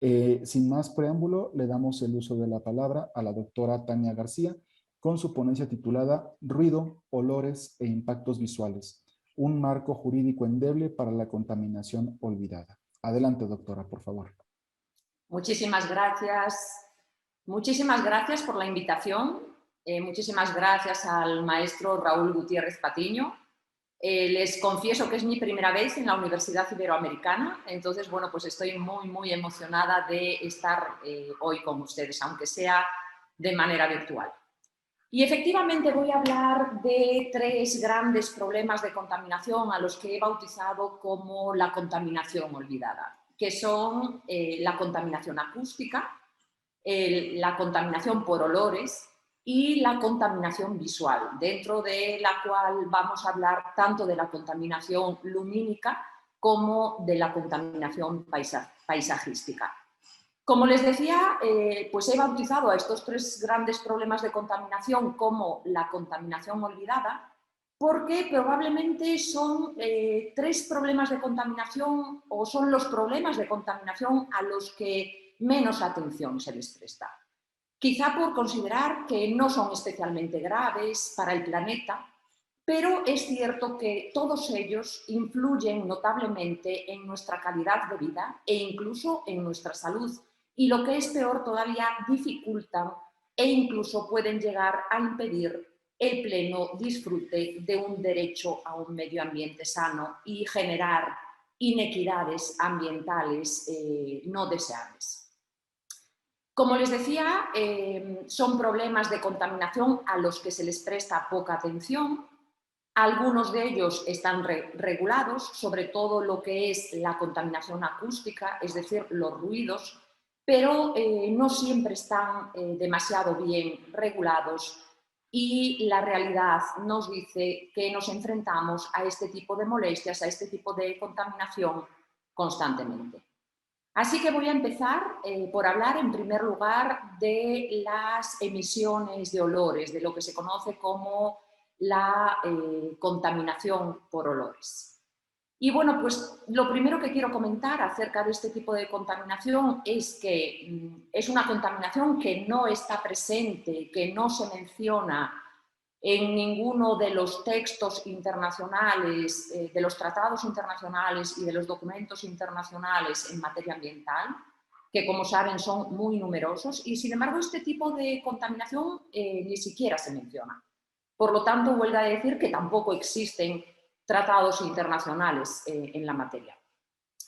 Sin más preámbulo, le damos el uso de la palabra a la doctora Tania García con su ponencia titulada Ruido, olores e impactos visuales, un marco jurídico endeble para la contaminación olvidada. Adelante, doctora, por favor. Muchísimas gracias. Muchísimas gracias por la invitación. Muchísimas gracias al maestro Raúl Gutiérrez Patiño. Les confieso que es mi primera vez en la Universidad Iberoamericana, entonces, bueno, pues estoy muy emocionada de estar hoy con ustedes, aunque sea de manera virtual. Y efectivamente voy a hablar de tres grandes problemas de contaminación a los que he bautizado como la contaminación olvidada, que son la contaminación acústica, la contaminación por olores y la contaminación visual, dentro de la cual vamos a hablar tanto de la contaminación lumínica como de la contaminación paisajística. Como les decía, pues he bautizado a estos tres grandes problemas de contaminación como la contaminación olvidada, porque probablemente son tres problemas de contaminación o son los problemas de contaminación a los que menos atención se les presta. Quizá por considerar que no son especialmente graves para el planeta, pero es cierto que todos ellos influyen notablemente en nuestra calidad de vida e incluso en nuestra salud, y lo que es peor todavía, dificultan e incluso pueden llegar a impedir el pleno disfrute de un derecho a un medio ambiente sano y generar inequidades ambientales no deseables. Como les decía, son problemas de contaminación a los que se les presta poca atención. Algunos de ellos están regulados, sobre todo lo que es la contaminación acústica, es decir, los ruidos, pero no siempre están demasiado bien regulados, y la realidad nos dice que nos enfrentamos a este tipo de molestias, a este tipo de contaminación constantemente. Así que voy a empezar por hablar en primer lugar de las emisiones de olores, de lo que se conoce como la contaminación por olores. Y bueno, pues lo primero que quiero comentar acerca de este tipo de contaminación es que es una contaminación que no está presente, que no se menciona en ninguno de los textos internacionales, de los tratados internacionales y de los documentos internacionales en materia ambiental, que como saben son muy numerosos, y sin embargo este tipo de contaminación ni siquiera se menciona. Por lo tanto, huelga a decir que tampoco existen tratados internacionales en la materia.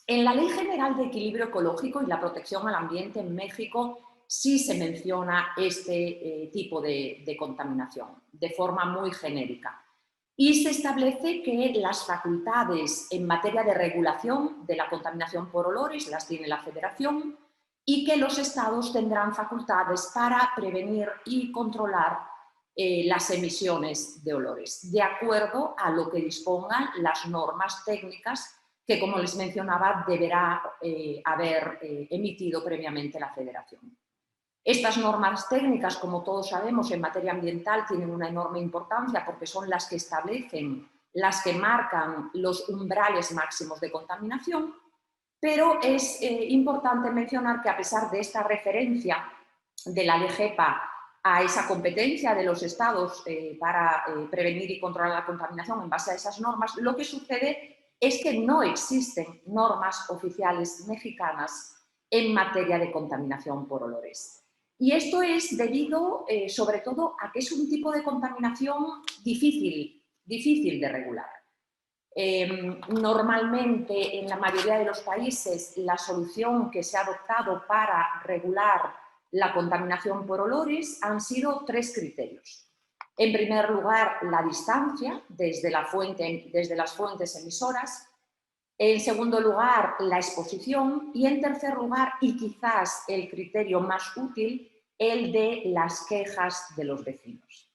En la Ley General de Equilibrio Ecológico y la Protección al Ambiente en México sí se menciona este tipo de contaminación de forma muy genérica, y se establece que las facultades en materia de regulación de la contaminación por olores las tiene la Federación, y que los estados tendrán facultades para prevenir y controlar las emisiones de olores, de acuerdo a lo que dispongan las normas técnicas que, como les mencionaba, deberá haber emitido previamente la Federación. Estas normas técnicas, como todos sabemos, en materia ambiental tienen una enorme importancia porque son las que establecen, las que marcan los umbrales máximos de contaminación, pero es importante mencionar que, a pesar de esta referencia de la LGEPA a esa competencia de los estados para prevenir y controlar la contaminación en base a esas normas, lo que sucede es que no existen normas oficiales mexicanas en materia de contaminación por olores. Y esto es debido, sobre todo, a que es un tipo de contaminación difícil de regular. Normalmente, en la mayoría de los países, la solución que se ha adoptado para regular la contaminación por olores han sido tres criterios. En primer lugar, la distancia desde las fuentes emisoras. En segundo lugar, la exposición. Y en tercer lugar, y quizás el criterio más útil, el de las quejas de los vecinos.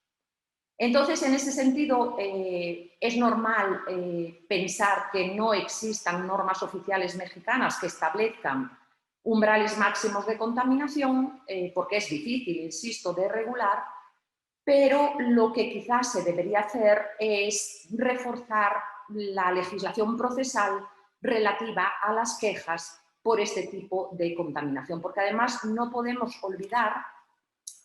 Entonces, en ese sentido, es normal pensar que no existan normas oficiales mexicanas que establezcan umbrales máximos de contaminación, porque es difícil, insisto, de regular, pero lo que quizás se debería hacer es reforzar la legislación procesal relativa a las quejas por este tipo de contaminación, porque además no podemos olvidar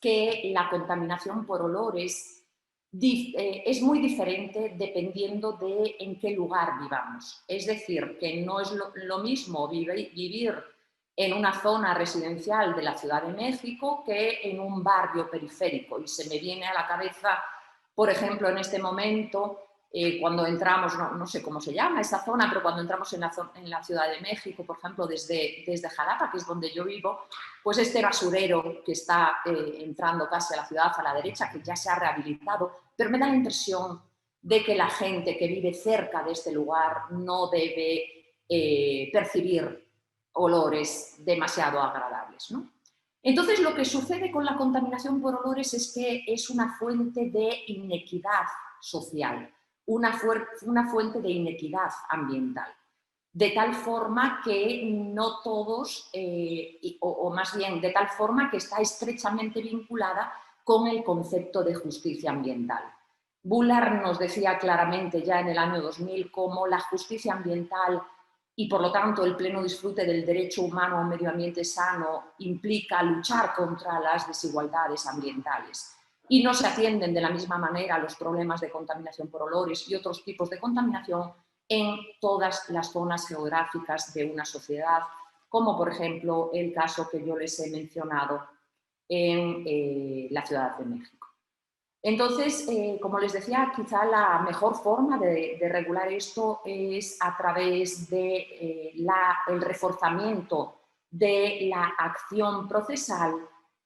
que la contaminación por olores es muy diferente dependiendo de en qué lugar vivamos. Es decir, que no es lo mismo vivir en una zona residencial de la Ciudad de México que en un barrio periférico. Y se me viene a la cabeza, por ejemplo, en este momento, cuando entramos, no sé cómo se llama esa zona, pero cuando entramos en la Ciudad de México, por ejemplo, desde Jalapa, que es donde yo vivo, pues este basurero que está entrando casi a la ciudad a la derecha, que ya se ha rehabilitado, pero me da la impresión de que la gente que vive cerca de este lugar no debe percibir olores demasiado agradables, ¿no? Entonces, lo que sucede con la contaminación por olores es que es una fuente de inequidad social, una fuente de inequidad ambiental, de tal forma que no todos, o más bien de tal forma que está estrechamente vinculada con el concepto de justicia ambiental. Bullard nos decía claramente ya en el año 2000 cómo la justicia ambiental y por lo tanto el pleno disfrute del derecho humano a un medio ambiente sano implica luchar contra las desigualdades ambientales. Y no se atienden de la misma manera los problemas de contaminación por olores y otros tipos de contaminación en todas las zonas geográficas de una sociedad, como por ejemplo el caso que yo les he mencionado en la Ciudad de México. Entonces, como les decía, quizá la mejor forma de regular esto es a través de el reforzamiento de la acción procesal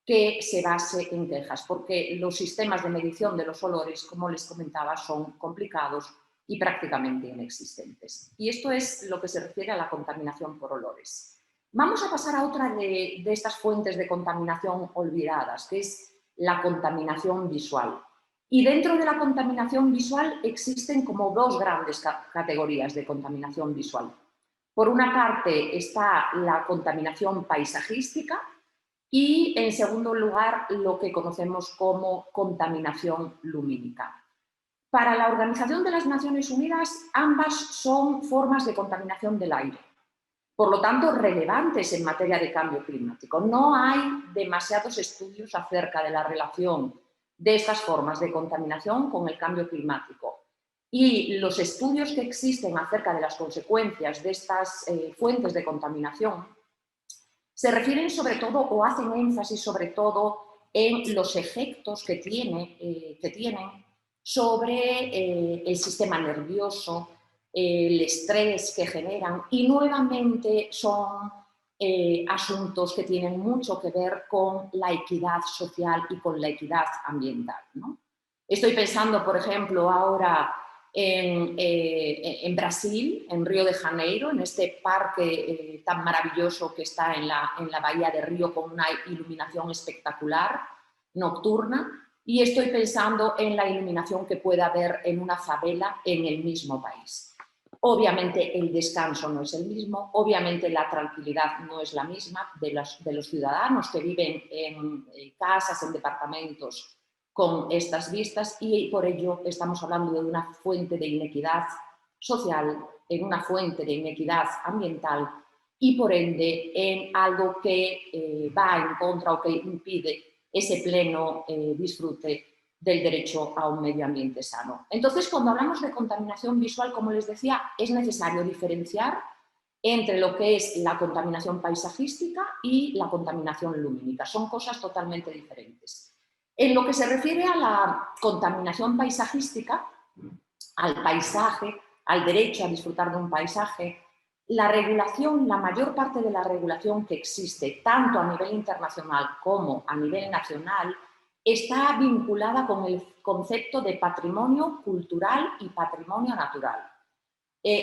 que se base en quejas, porque los sistemas de medición de los olores, como les comentaba, son complicados y prácticamente inexistentes. Y esto es lo que se refiere a la contaminación por olores. Vamos a pasar a otra de estas fuentes de contaminación olvidadas, que es la contaminación visual. Y dentro de la contaminación visual existen como dos grandes categorías de contaminación visual. Por una parte está la contaminación paisajística y, en segundo lugar, lo que conocemos como contaminación lumínica. Para la Organización de las Naciones Unidas, ambas son formas de contaminación del aire, por lo tanto, relevantes en materia de cambio climático. No hay demasiados estudios acerca de la relación de estas formas de contaminación con el cambio climático. Y los estudios que existen acerca de las consecuencias de estas fuentes de contaminación se refieren sobre todo o hacen énfasis sobre todo en los efectos que tienen sobre el sistema nervioso, el estrés que generan, y nuevamente son asuntos que tienen mucho que ver con la equidad social y con la equidad ambiental, ¿no? Estoy pensando, por ejemplo, ahora en Brasil, en Río de Janeiro, en este parque tan maravilloso que está en la bahía de Río con una iluminación espectacular nocturna, y estoy pensando en la iluminación que pueda haber en una favela en el mismo país. Obviamente el descanso no es el mismo, obviamente la tranquilidad no es la misma de los ciudadanos que viven en casas, en departamentos con estas vistas, y por ello estamos hablando de una fuente de inequidad social, en una fuente de inequidad ambiental y por ende en algo que va en contra o que impide ese pleno disfrute del derecho a un medio ambiente sano. Entonces, cuando hablamos de contaminación visual, como les decía, es necesario diferenciar entre lo que es la contaminación paisajística y la contaminación lumínica. Son cosas totalmente diferentes. En lo que se refiere a la contaminación paisajística, al paisaje, al derecho a disfrutar de un paisaje, la regulación, la mayor parte de la regulación que existe, tanto a nivel internacional como a nivel nacional, está vinculada con el concepto de patrimonio cultural y patrimonio natural.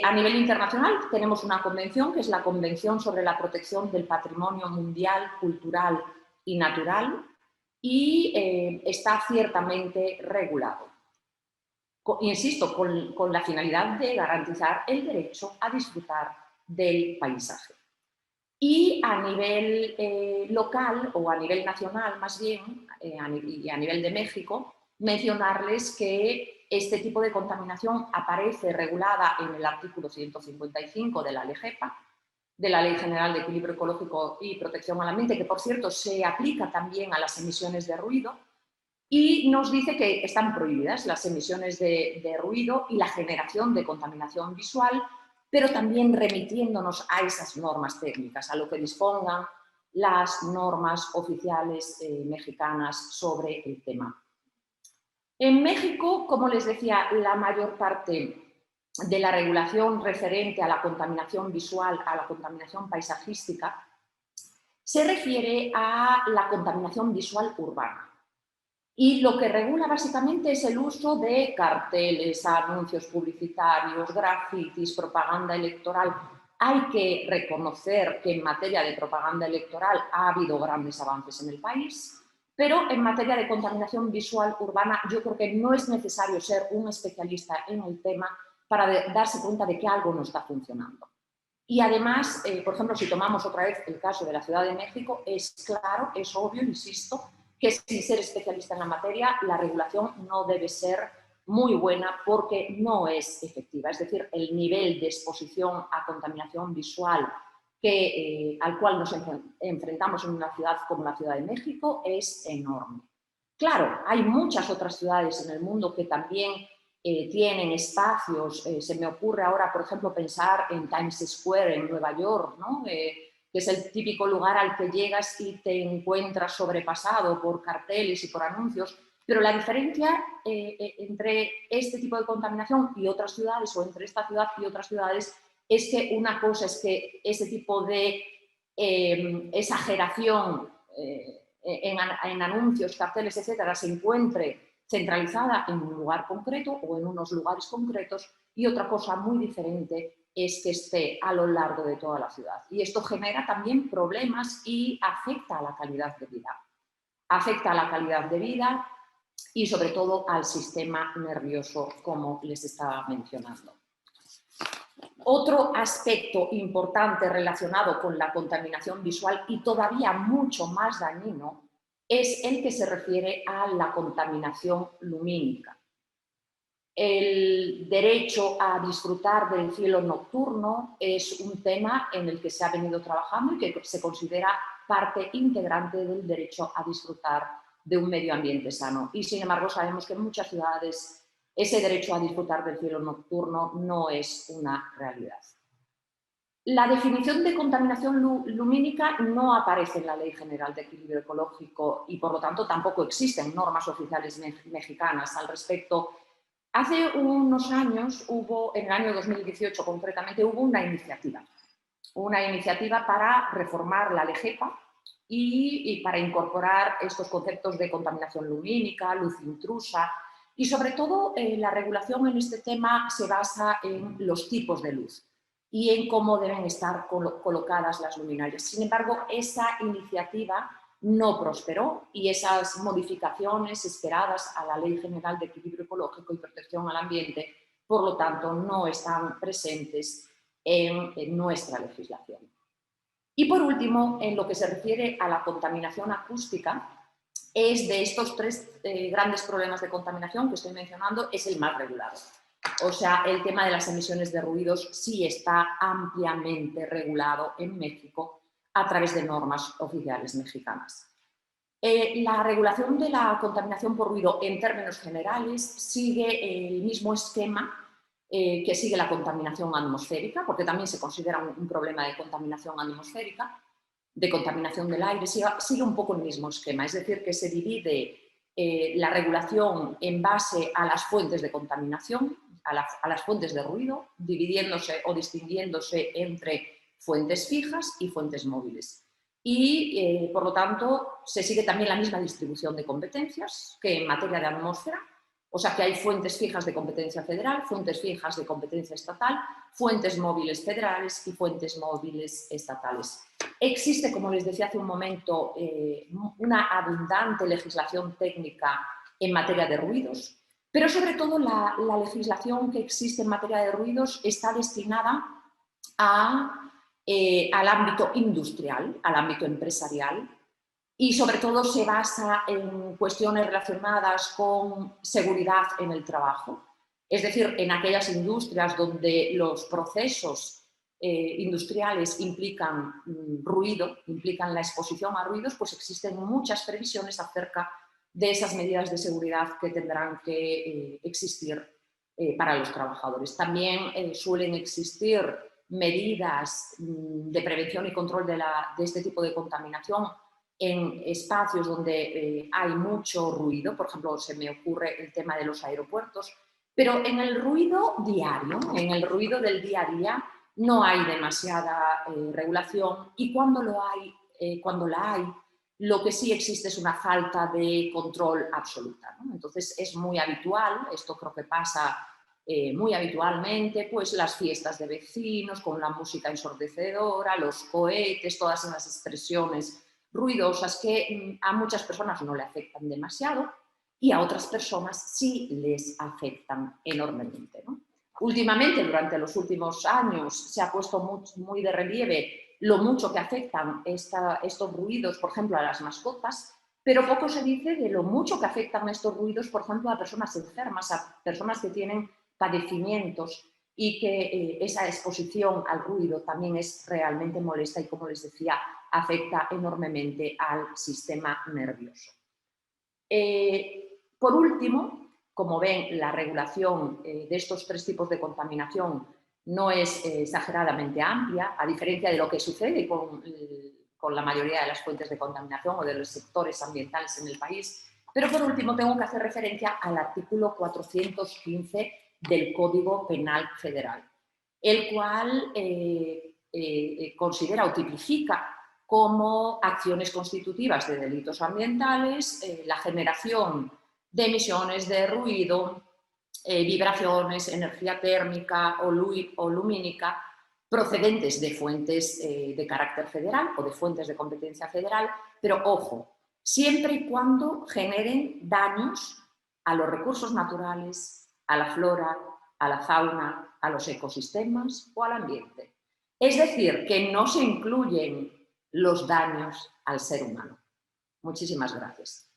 A nivel internacional tenemos una convención, que es la Convención sobre la Protección del Patrimonio Mundial, Cultural y Natural, y está ciertamente regulado. Insisto, con la finalidad de garantizar el derecho a disfrutar del paisaje. Y a nivel local, o a nivel nacional más bien, y a nivel de México, mencionarles que este tipo de contaminación aparece regulada en el artículo 155 de la LGEPA, de la Ley General de Equilibrio Ecológico y Protección al Ambiente, que por cierto se aplica también a las emisiones de ruido, y nos dice que están prohibidas las emisiones de ruido y la generación de contaminación visual, pero también remitiéndonos a esas normas técnicas, a lo que dispongan las normas oficiales mexicanas sobre el tema. En México, como les decía, la mayor parte de la regulación referente a la contaminación visual, a la contaminación paisajística, se refiere a la contaminación visual urbana. Y lo que regula básicamente es el uso de carteles, anuncios publicitarios, grafitis, propaganda electoral. Hay que reconocer que en materia de propaganda electoral ha habido grandes avances en el país, pero en materia de contaminación visual urbana yo creo que no es necesario ser un especialista en el tema para darse cuenta de que algo no está funcionando. Y además, por ejemplo, si tomamos otra vez el caso de la Ciudad de México, es claro, es obvio, insisto, que sin ser especialista en la materia, la regulación no debe ser muy buena porque no es efectiva. Es decir, el nivel de exposición a contaminación visual al cual nos enfrentamos en una ciudad como la Ciudad de México es enorme. Claro, hay muchas otras ciudades en el mundo que también tienen espacios. Se me ocurre ahora, por ejemplo, pensar en Times Square en Nueva York, ¿no? Que es el típico lugar al que llegas y te encuentras sobrepasado por carteles y por anuncios, pero la diferencia entre este tipo de contaminación y otras ciudades, o entre esta ciudad y otras ciudades, es que una cosa es que ese tipo de exageración en anuncios, carteles, etcétera, se encuentre centralizada en un lugar concreto o en unos lugares concretos, y otra cosa muy diferente es que esté a lo largo de toda la ciudad. Y esto genera también problemas y afecta a la calidad de vida. Afecta a la calidad de vida y sobre todo al sistema nervioso, como les estaba mencionando. Otro aspecto importante relacionado con la contaminación visual y todavía mucho más dañino es el que se refiere a la contaminación lumínica. El derecho a disfrutar del cielo nocturno es un tema en el que se ha venido trabajando y que se considera parte integrante del derecho a disfrutar de un medio ambiente sano. Y sin embargo sabemos que en muchas ciudades ese derecho a disfrutar del cielo nocturno no es una realidad. La definición de contaminación lumínica no aparece en la Ley General de Equilibrio Ecológico y, por lo tanto, tampoco existen normas oficiales mexicanas al respecto. Hace unos años, en el año 2018 concretamente, hubo una iniciativa para reformar la LEGEPA y para incorporar estos conceptos de contaminación lumínica, luz intrusa, y sobre todo la regulación en este tema se basa en los tipos de luz y en cómo deben estar colocadas las luminarias. Sin embargo, esa iniciativa no prosperó y esas modificaciones esperadas a la Ley General de Equilibrio Ecológico y Protección al Ambiente, por lo tanto, no están presentes en nuestra legislación. Y por último, en lo que se refiere a la contaminación acústica, es de estos tres grandes problemas de contaminación que estoy mencionando, es el más regulado. O sea, el tema de las emisiones de ruidos sí está ampliamente regulado en México a través de normas oficiales mexicanas. La regulación de la contaminación por ruido en términos generales sigue el mismo esquema que sigue la contaminación atmosférica, porque también se considera un problema de contaminación atmosférica, de contaminación del aire, sigue un poco el mismo esquema, es decir, que se divide la regulación en base a las fuentes de contaminación, a las fuentes de ruido, dividiéndose o distinguiéndose entre fuentes fijas y fuentes móviles. Y, por lo tanto, se sigue también la misma distribución de competencias que en materia de atmósfera, o sea que hay fuentes fijas de competencia federal, fuentes fijas de competencia estatal, fuentes móviles federales y fuentes móviles estatales. Existe, como les decía hace un momento, una abundante legislación técnica en materia de ruidos, pero sobre todo la legislación que existe en materia de ruidos está destinada al ámbito industrial, al ámbito empresarial, y sobre todo se basa en cuestiones relacionadas con seguridad en el trabajo, es decir, en aquellas industrias donde los procesos industriales implican ruido, implican la exposición a ruidos, pues existen muchas previsiones acerca de esas medidas de seguridad que tendrán que existir para los trabajadores. También suelen existir medidas de prevención y control de este tipo de contaminación en espacios donde hay mucho ruido. Por ejemplo, se me ocurre el tema de los aeropuertos, pero en el ruido diario, en el ruido del día a día, no hay demasiada regulación, y cuando la hay, lo que sí existe es una falta de control absoluta, ¿no? Entonces es muy habitual, esto creo que pasa muy habitualmente, pues las fiestas de vecinos con la música ensordecedora, los cohetes, todas esas expresiones ruidosas que a muchas personas no le afectan demasiado y a otras personas sí les afectan enormemente, ¿no? Últimamente, durante los últimos años, se ha puesto muy de relieve lo mucho que afectan estos ruidos, por ejemplo, a las mascotas, pero poco se dice de lo mucho que afectan estos ruidos, por ejemplo, a personas enfermas, a personas que tienen padecimientos, y que esa exposición al ruido también es realmente molesta y, como les decía, afecta enormemente al sistema nervioso. Por último, como ven, la regulación de estos tres tipos de contaminación no es exageradamente amplia, a diferencia de lo que sucede con la mayoría de las fuentes de contaminación o de los sectores ambientales en el país. Pero por último tengo que hacer referencia al artículo 415 del Código Penal Federal, el cual considera o tipifica como acciones constitutivas de delitos ambientales la generación de emisiones de ruido, vibraciones, energía térmica o lumínica procedentes de fuentes de carácter federal o de fuentes de competencia federal, pero ojo, siempre y cuando generen daños a los recursos naturales, a la flora, a la fauna, a los ecosistemas o al ambiente. Es decir, que no se incluyen los daños al ser humano. Muchísimas gracias.